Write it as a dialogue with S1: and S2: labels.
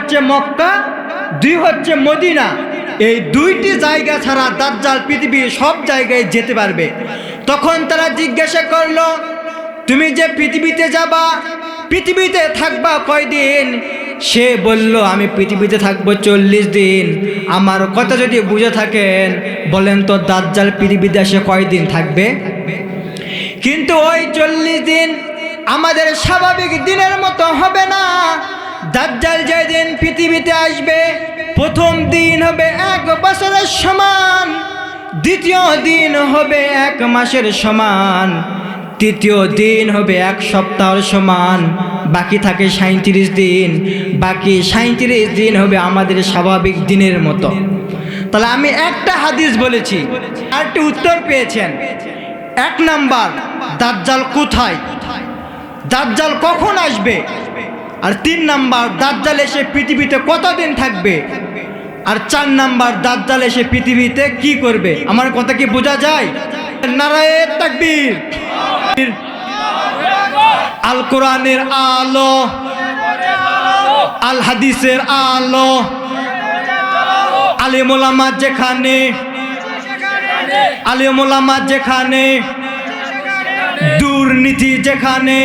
S1: হচ্ছে মক্কা, দুই হচ্ছে মদিনা। এই দুইটি জায়গা ছাড়া দাজ্জাল পৃথিবীর সব জায়গায় যেতে পারবে। তখন তারা জিজ্ঞাসা করলো, তুমি যে পৃথিবীতে যাবা, পৃথিবীতে থাকবা কয়দিন? সে বলল, আমি পৃথিবীতে থাকবো 40 দিন। আমার কথা যদি বুঝে থাকেন বলেন তো, দাজ্জাল পৃথিবীতে এসে কয়দিন থাকবে? কিন্তু ওই 40 দিন আমাদের স্বাভাবিক দিনের মতো হবে না। দাজ্জাল যেদিন পৃথিবীতে আসবে, প্রথম দিন হবে 1 বছরের সমান, দ্বিতীয় দিন হবে 1 মাসের সমান, তৃতীয় দিন হবে 1 সপ্তাহের সমান, বাকি থাকে 37 দিন। বাকি 37 দিন হবে আমাদের স্বাভাবিক দিনের মতো। তাহলে আমি একটা হাদিস বলেছি, আরেকটি উত্তর পেয়েছেন। 1 নাম্বার, দাজ্জাল কোথায়, দাজ্জাল কখন আসবে? আর 3 নাম্বার, দাজ্জাল এসে পৃথিবীতে কতদিন থাকবে? আর 4 নাম্বার, দাজ্জাল এসে পৃথিবীতে কি করবে? আমার কথা কি বোঝা যায়? নারায়ে তাকবীর। আল কোরআনের আলো, আল হাদিসের আলো, আলেম ওলামা যেখানে, আলেম ওলামা যেখানে, দুর্নীতি যেখানে,